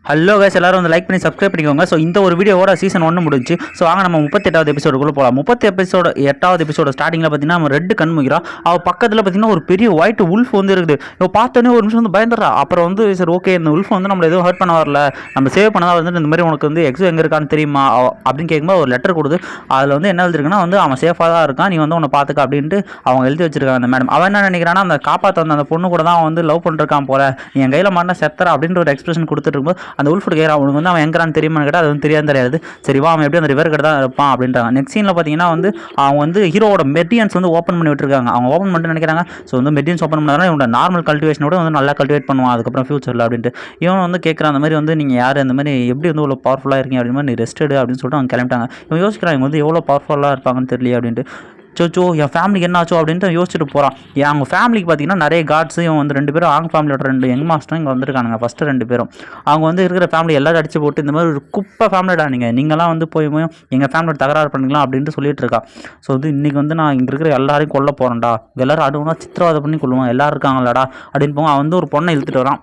Hello guys, எல்லாரும் வந்து like பண்ணி சப்ஸ்கிரைப் பண்ணிக்கோங்க. ஸோ இந்த ஒரு வீடியோவோட சீசன் 1 முடிஞ்சு. ஸோ வாங்க நம்ம 38வது எபிசோடுக்குள்ளே போகலாம். 8வது எபிசோட ஸ்டார்டிங்கில் பார்த்தீங்கன்னா நம்ம ரெட் கண் முகிறா. அவள் பக்கத்தில் பார்த்தீங்கன்னா ஒரு பெரிய ஒயிட் உல்ஃப் வந்து இருக்குது. இப்போ பார்த்தோன்னே ஒரு நிமிஷம் வந்து பயந்துடுறா. அப்புறம் வந்து சரி ஓகே, இந்த உல்ஃப் வந்து நம்மளை எதுவும் ஹர்ட் பண்ண வரல, நம்ம சேவ் பண்ணதான் வந்து இந்த மாதிரி உனக்கு வந்து எக்ஸோ எங்கே இருக்கான்னு தெரியுமா அப்படின்னு கேட்கும்போது ஒரு லெட்டர் கொடுத்து அதில் வந்து என்ன எழுதிருக்குன்னா வந்து அவன் சேஃபாக தான் இருக்கான், நீ வந்து உன்னை பார்த்துக்க அப்படின்ட்டு அவங்க எழுதி வச்சிருக்காங்க அந்த மேடம். அவன் என்ன நினைக்கிறான்னா அந்த காப்பாற்ற வந்த அந்த பொண்ணு கூட தான் அவன் வந்து லவ் பண்ணிருக்கான் போல, நீ என் கையில் மாட்டினா செத்துற அப்படின்ற ஒரு எக்ஸ்பிரஷன் கொடுத்துட்டு இருக்கும்போது அந்த உல்ஃப் கேட்குறான் அவனுக்கு வந்து அவன் எங்கிறான்னு தெரியுமான்னு கேட்டால் அது வந்து தெரியாது. சரி வா, அவன் எப்படி அந்த ரிவர் கிட்ட தான் இருப்பான் அப்படின்றாங்க. நெக்ஸ்ட் சீனில் பார்த்தீங்கன்னா வந்து அவங்க வந்து ஹீரோவோட மெட்டியன்ஸ் வந்து ஓப்பன் பண்ணி விட்டுருக்காங்க. அவங்க ஓப்பன் பண்ணிட்டு நினைக்கிறாங்க ஸோ வந்து மெட்டியன்ஸ் ஓப்பன் பண்ணாலும் இவனோட நார்மல் கல்டிவேஷனோட வந்து நல்லா கல்டிவேட் பண்ணுவான் அதுக்கப்புறம் ஃபியூச்சரில் அப்படின்ட்டு. இவன் வந்து கேட்குறான் அந்த மாதிரி வந்து நீங்கள் யார் அந்த மாதிரி எப்படி வந்து இவ்வளோ பவர்ஃபுல்லாக இருக்கீங்க அப்படின்னு நீ ரெஸ்டடு அப்படின்னு சொல்லிட்டு அவங்க கிளம்பிட்டாங்க. இவன் யோசிக்கிறான் இவங்க வந்து எவ்வளோ பவர்ஃபுல்லாக இருப்பாங்கன்னு தெரியல அப்படின்ட்டு. சோச்சோ என் ஃபேமிலிக்கு என்ன ஆச்சோ அப்படின்ட்டு யோசிச்சுட்டு போகிறான். அவங்க ஃபேமிலிக்கு பார்த்தீங்கன்னா நிறைய காட்ஸு இவன் வந்து 2 பேரும் ஆங் ஃபேமிலியோட 2 யங் மாஸ்டரும் இங்கே வந்திருக்கானுங்க. ஃபஸ்ட்டு 2 பேரும் அவங்க வந்து இருக்கிற ஃபேமிலி எல்லாரும் அடிச்சு போட்டு இந்த மாதிரி ஒரு குப்பை ஃபேமிலிடா நீங்களாம் வந்து போய் எங்கள் ஃபேமிலியோட தகராறு பண்ணிக்கலாம் அப்படின்ட்டு சொல்லிட்டு இருக்கா. ஸோ வந்து இன்றைக்கி வந்து நான் இங்கே இருக்கிற எல்லாரையும் கொல்ல போகிறேன்டா, எல்லோரும் அடுவனா சித்திரவாதை பண்ணி கொள்ளுவான், எல்லோரும் இருக்காங்களாடா அப்படின்னு போங்க. அவன் வந்து ஒரு பொண்ணை இழுத்துட்டு வரான்.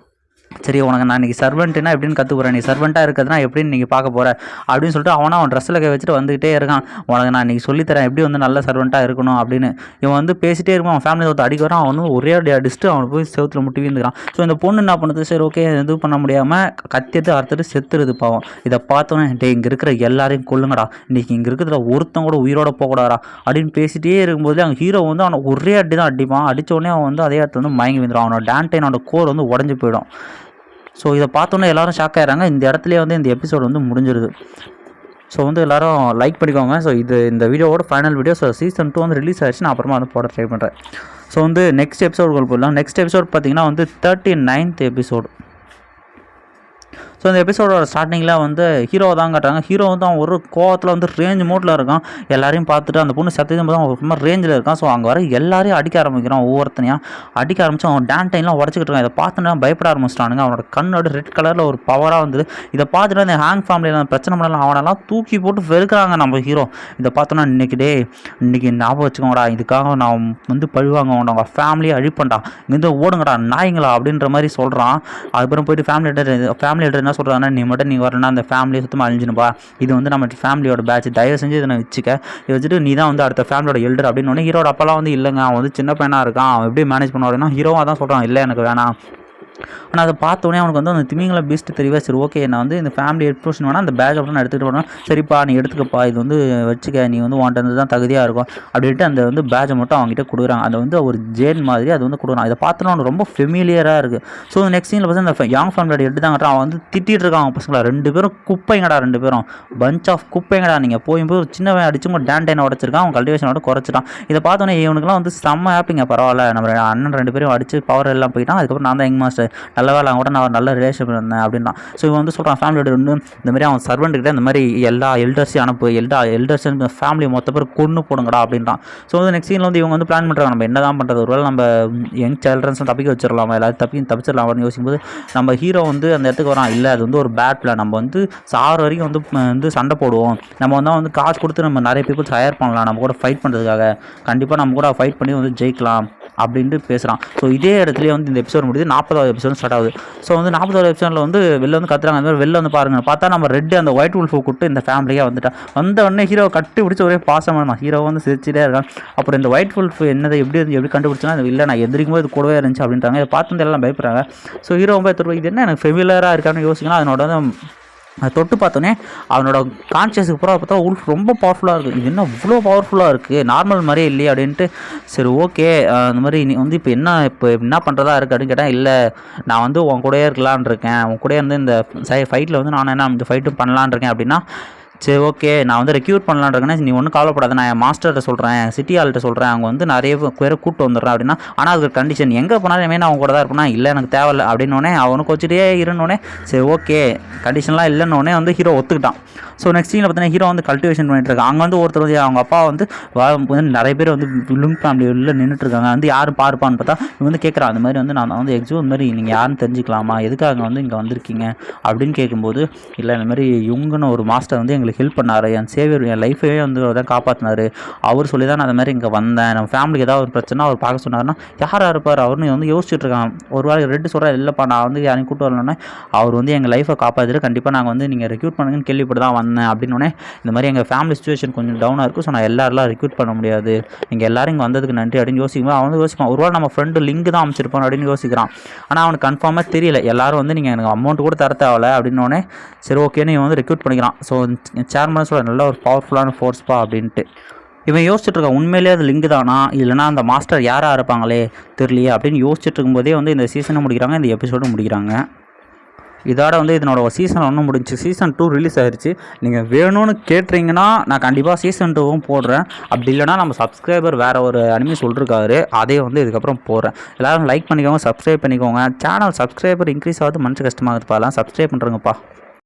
சரி உனக்கு நான் இன்றைக்கி சர்வெண்ட்டுனா எப்படின்னு கற்றுக்குறேன், நீ சர்வெண்ட்டாக இருக்கிறதுனா எப்படின்னு நீங்கள் பார்க்க போகிற அப்படின்னு சொல்லிட்டு அவன் ட்ரெஸ்ஸில் கை வச்சுட்டு வந்துகிட்டே இருக்கான். உனக்கு நான் இன்றைக்கி சொல்லித்தரேன் எப்படி வந்து நல்ல சர்வெண்ட்டாக இருக்கணும் அப்படின்னு. இவன் வந்து பேசிகிட்டே இருக்கும். அவன் ஃபேமிலி ஒருத்தர் அடிக்க வரான். அவன் வந்து ஒரே அடி அடிச்சுட்டு அவனை போய் செவுத்தில் முட்டி வீந்துக்கிறான். ஸோ இந்த பொண்ணு என்ன பண்ணுது, சரி ஓகே எதுவும் பண்ண முடியாமல் கத்தியது அறுத்துட்டு செத்துருது பாவம். இதை பார்த்தோன்னே இங்கே இருக்கிற எல்லாரையும் கொல்லுங்கடா, இன்றைக்கி இங்கே இருக்கிறதுல ஒருத்தன் கூட உயிரோட போகக்கூடாதா அப்படின்னு பேசிகிட்டே இருக்கும்போது அவங்க ஹீரோ வந்து அவனை ஒரே அடி தான் அடிப்பான். அடித்த உடனே அவன் வந்து அதே இடத்துல வந்து மயங்கி வந்துடும். அவனோட டேண்டைனோட கோர் வந்து உடஞ்சி போயிடும். ஸோ இதை பார்த்தோன்னே எல்லோரும் ஷாக் ஆகிறாங்க. இந்த இடத்துலேயே வந்து இந்த எபிசோடு வந்து முடிஞ்சிருது. ஸோ வந்து எல்லோரும் லைக் பண்ணிக்கோங்க. ஸோ இந்த வீடியோவோட ஃபைனல் வீடியோ. ஸோ சீசன் 2 வந்து ரிலீஸ் ஆகிடுச்சு. நான் அப்புறமா வந்து போட ட்ரை பண்ணுறேன். ஸோ வந்து நெக்ஸ்ட் எபிசோடுகள் போடலாம். நெக்ஸ்ட் எபிசோட் பார்த்தீங்கன்னா வந்து 39th எபிசோடு. ஸோ இந்த எபிசோடோட ஸ்டார்டிங்கில் வந்து ஹீரோவை தான் காட்டுறாங்க. ஹீரோ வந்து அவன் ஒரு கோவத்தில் வந்து ரேஞ்ச் மோட்டில் இருக்கான். எல்லாரையும் பார்த்துட்டு அந்த பொண்ணு சத்தியம் போது அவன் ரொம்ப ரேஞ்சில் இருக்கான். ஸோ அங்கே வர எல்லாரையும் அடிக்க ஆரம்பிக்கிறான். ஒவ்வொருத்தனையாக அடிக்க ஆரம்பிச்சு அவன் டேண்டைன்லாம் உடச்சிக்கிட்டு இருக்கான். இதை பார்த்துட்டு பயப்பட ஆரம்பிச்சிட்டானுங்க. அவனோட கண்ணோட ரெட் கலரில் ஒரு பவராக வந்து இதை பார்த்துட்டு அந்த ஹேங் ஃபேமிலியில் பிரச்சனை பண்ணலாம் அவனெல்லாம் தூக்கி போட்டு வெறுக்கிறாங்க நம்ம ஹீரோ. இதை பார்த்தோன்னா இன்றைக்கி ஞாபகம் வச்சுக்கோங்கடா, இதுக்காக நான் வந்து பழிவாங்க அவங்க ஃபேமிலியை அழிப்பண்டா, இங்கேருந்து ஓடுங்கடா நாய்ங்களா அப்படின்ற மாதிரி சொல்கிறான். அதுக்கப்புறம் போயிட்டு ஃபேமிலி லீடர் என்ன சொல்கிறாங்கன்னா, நீ வரலன்னா அந்த ஃபேமிலியை சுத்தமாக அழிஞ்சினுப்பா, இது வந்து நம்ம ஃபேமிலியோட பேட்ச், தயவு செஞ்சு இதை நான் வச்சுக்க, இதை வச்சுட்டு நீ தான் வந்து அடுத்த ஃபேமிலியோட எல்டர் அப்படின்னு ஒன்று. ஹீரோட அப்பெல்லாம் வந்து இல்லைங்க, அவன் வந்து சின்ன பையனாக இருக்கான், அவன் எப்படி மேனேஜ் பண்ணுவாருன்னா ஹீரோவாக தான் சொல்கிறான், இல்லை எனக்கு வேணாம். ஆனால் அதை பார்த்தோன்னே அவனுக்கு வந்து அந்த திமிங்கல பீஸ்ட் தெரியவே. சரி ஓகே, நான் வந்து இந்த ஃபேமிலி எக்ஸ்ப்ளோஷன் வேணால் அந்த பேக் அப்படின்னு எடுத்துகிட்டு போனோம். சரிப்பா நீ எடுத்துக்கப்பா, இது வந்து வச்சுக்க, நீ வந்து வாண்டது தான் தகுதியாக இருக்கும் அப்படின்ட்டு அந்த வந்து பேஜை மட்டும் அவங்ககிட்ட கொடுக்குறாங்க. அதை வந்து ஒரு ஜேன் மாதிரி அது வந்து கொடுக்குறான். இதை பார்த்தோன்னா அவனுக்கு ரொம்ப ஃபெமிலியராக இருக்குது. ஸோ நெக்ஸ்ட் சீனில் பார்த்து அந்த யங் ஃபேமிலியோட எடுத்து தான் அவன் வந்து திட்டிகிட்டு இருக்கான். அவங்க பசங்களா 2 பேரும் குப்பைங்கடா, 2 பேரும் பஞ்ச் ஆஃப் குப்பைங்கடா, நீங்கள் போய் ஒரு சின்னவன் அடிச்சு உங்கள் டேண்டைனை உடச்சிருக்கான், அவன் கல்டிவேஷனோட குறைச்சிட்டான். இதை பார்த்தோன்னே இவனுக்குலாம் வந்து செம்ம ஹாப்பிங்க, பரவாயில்ல நம்ம அண்ணன் 2 பேரும் அடிச்சு பவர் எல்லாம் போயிட்டான். அதுக்கப்புறம் நான் தான் யங் மாஸ்டர், நல்ல வேலை கூட நான் நல்ல ரிலேஷன் இருந்தேன் அப்படின்னா. ஸோ இவன் வந்து சொல்கிறான் ஃபேமிலியோட வந்து இந்த மாதிரி அவன் சர்வெண்ட்டுக்கிட்ட இந்த மாதிரி எல்லா எல்டர்ஸையும் அனுப்பு, எல்டர்ஸ் ஃபேமிலி மொத்த பேர் கொன்று போடுங்கடா அப்படின்றான். ஸோ வந்து நெக்ஸ்ட் சீனில் வந்து இவங்க வந்து பிளான் பண்ணுறாங்க, நம்ம என்ன தான் பண்ணுறது, ஒருவேளை நம்ம யங் சில்ட்ரன்ஸும் தப்பிக்க வச்சிடலாம், எல்லாரும் தப்பிச்சிடலாம் அப்படின்னு யோசிக்கும்போது நம்ம ஹீரோ வந்து அந்த இடத்துக்கு வரான். இல்லை அது வந்து ஒரு பேட் பிளான், நம்ம வந்து சாகிற வரைக்கும் வந்து சண்டை போடுவோம், நம்ம வந்து காசு கொடுத்து நம்ம நிறைய பீப்புள்ஸ் ஹையர் பண்ணலாம், நம்ம கூட ஃபைட் பண்ணுறதுக்காக, கண்டிப்பாக நம்ம கூட ஃபைட் பண்ணி வந்து ஜெயிக்கலாம் அப்படின்ட்டு பேசுகிறான். ஸோ இதே இடத்துலேயே வந்து இந்த எபிசோட் முடியுது. 40வது எபிசோட் ஸ்டார்ட் ஆகுது. ஸோ வந்து 40வது எபிசோடில் வந்து வெளில வந்து கத்துறாங்க, அந்த மாதிரி வெளில வந்து பாருங்கள், பார்த்தா நம்ம ரெட் அந்த ஒயிட் உல்ஃபை கூப்பிட்டு இந்த ஃபேமிலியாக வந்துட்டான். வந்த உடனே ஹீரோ கட்டி பிடிச்சி ஒரே பாசமாக ஹீரோ வந்து சிரிச்சிட்டே இருக்கான். அப்புறம் இந்த ஒயிட் உல்ஃப் என்னதை எப்படி கண்டுபிடிச்சா, இல்லை நான் எந்திரிக்கும் போது இது கூடவே இருந்துச்சு அப்படின்றாங்க. இதை பார்த்து எல்லாம் பயப்படுறாங்க. ஸோ ஹீரோ போய் இது என்ன எனக்கு ஃபெமிலியராக இருக்கான்னு யோசிக்கலாம். அதனோட அதை தொட்டு பார்த்தோன்னே அவனோட கான்ஷியஸுக்கு பூரா பார்த்தா உல்ஃப் ரொம்ப பவர்ஃபுல்லாக இருக்குது. இது என்ன இவ்வளோ பவர்ஃபுல்லாக இருக்குது, நார்மல் மாதிரியே இல்லையே அப்படின்ட்டு. சரி ஓகே அந்த மாதிரி நீ வந்து இப்போ என்ன பண்ணுறதா இருக்குது அப்படின்னு கேட்டால், இல்லை நான் வந்து உன் கூடயே இருக்கலான் இருக்கேன், உன் கூட இருந்து இந்த ஃபைட்டில் வந்து நான் என்ன இந்த ஃபைட்டும் பண்ணலான் இருக்கேன் அப்படின்னா, சரி ஓகே நான் வந்து ரெக்யூர் பண்ணலான்றேன்னா நீ ஒன்றும் கவலைப்படாத, நான் என் மாஸ்டர்கிட்ட சொல்கிறேன், சிட்டி ஆள்கிட்ட சொல்கிறேன், அவங்க வந்து நிறைய பேரை கூப்பிட்டு வந்துடுறேன் அப்படின்னா. ஆனால் அதுக்கு கண்டிஷன் எங்கே போனாலும் நான் அவங்க கூட தான் இருப்பேன்னா, இல்லை எனக்கு தேவையில்லை அப்படின்னோடனே அவனுக்கு வச்சுட்டே இருந்தோடனே சரி ஓகே கண்டிஷன்லாம் இல்லைன்னொடனே வந்து ஹீரோ ஒத்துக்கிட்டான். ஸோ நெக்ஸ்ட் சீனில் பார்த்தீங்கன்னா ஹீரோ வந்து கல்டிவேஷன் பண்ணிட்டு இருக்காங்க. அங்கே வந்து ஒருத்தர் வந்து அவங்க அப்பா வந்து நிறைய பேர் வந்து லுங் ஃபேமிலி உள்ள நின்றுட்டுருக்காங்க. வந்து யாரும் பார்ப்பான்னு பார்த்தா இவன் வந்து கேட்குறான், அந்த மாதிரி வந்து நான் வந்து எக்ஸோ இந்த மாதிரி நீங்கள் யாருன்னு தெரிஞ்சுக்கலாமா, எதுக்காக வந்து இங்கே வந்திருக்கீங்க அப்படின்னு கேட்கும்போது, இல்லை இந்த மாதிரி யுங்குன்னு ஒரு மாஸ்டர் வந்து எங்களுக்கு எங்களுக்கு ஹெல்ப் பண்ணார், என் சேவியர் என் லைஃபையே வந்து தான் காப்பாற்றினார், அவர் சொல்லி தான் நான் அது மாதிரி இங்கே வந்தேன், நம்ம ஃபேமிலிக்கு ஏதாவது ஒரு பிரச்சனை அவர் பார்க்க சொன்னார்னா யாராக இருப்பார் அவர்னு வந்து யோசிச்சுட்டு இருக்கான். ஒரு வேளை ரெட்டு சொல்கிறார், இல்லைப்பா நான் வந்து யாரையும் கூட்டு வரலன்னா அவர் வந்து எங்கள் லைஃப்பை காப்பாற்றிட்டு கண்டிப்பாக நாங்கள் வந்து நீங்கள் ரெக்ரூட் பண்ணுங்கன்னு கேள்விப்பட்டு தான் வந்தேன் அப்படின்னோடனே, இந்த மாதிரி எங்கள் ஃபேமிலி சுச்சுவேஷன் கொஞ்சம் டவுனாக இருக்கும், ஸோ நான் எல்லாரெல்லாம் ரெக்ரூட் பண்ண முடியாது, நீங்கள் எல்லாரும் இங்கே வந்ததுக்கு நன்றி அப்படின்னு யோசிக்கும்போது அவன் வந்து யோசிப்பான், ஒருவேளை நம்ம ஃப்ரெண்டு லிங்க் தான் அமைச்சிருப்பான் அப்படின்னு யோசிக்கிறான். ஆனால் அவனுக்கு கன்ஃபார்மாக தெரியல, எல்லாரும் வந்து நீங்கள் எனக்கு அமௌண்ட் கூட தர தேவையில்ல அப்படின்னோடனே சரி ஓகேன்னு இவன் வந்து ரெக்ரூட் பண்ணிக்கிறான். ஸோ சேர்மன் சொல்ல நல்ல ஒரு பவர்ஃபுல்லான ஃபோர்ஸ்ப்பா அப்படின்ட்டு இவன் யோசிச்சுட்டு இருக்கான், உண்மையிலேயே அது லிங்க் தானா இல்லைனா அந்த மாஸ்டர் யாராக இருப்பாங்களே தெரியலையே அப்படின்னு யோசிச்சுட்டு இருக்கும்போதே வந்து இந்த சீசனை முடிக்கிறாங்க, இந்த எபிசோடும் முடிக்கிறாங்க. இதோட வந்து இதனோட சீசன் 1 முடிஞ்சு, சீசன் 2 ரிலீஸ் ஆகிடுச்சு. நீங்கள் வேணும்னு கேட்டிங்கன்னா நான் கண்டிப்பாக சீசன் 2வும் போடுறேன், அப்படி இல்லைனா நம்ம சப்ஸ்கிரைபர் வேறு ஒரு அனிமே சொல்லிருக்காரு, அதே வந்து இதுக்கப்புறம் போடுறேன். எல்லோரும் லைக் பண்ணிக்கோங்க, சப்ஸ்கிரைப் பண்ணிக்கோங்க. சேனல் சப்ஸ்கிரைபர் இன்க்ரீஸ் ஆகுது, மனசு கஷ்டமாகுதுப்பா, எல்லாம் சப்ஸ்கிரைப் பண்ணுறேங்கப்பா.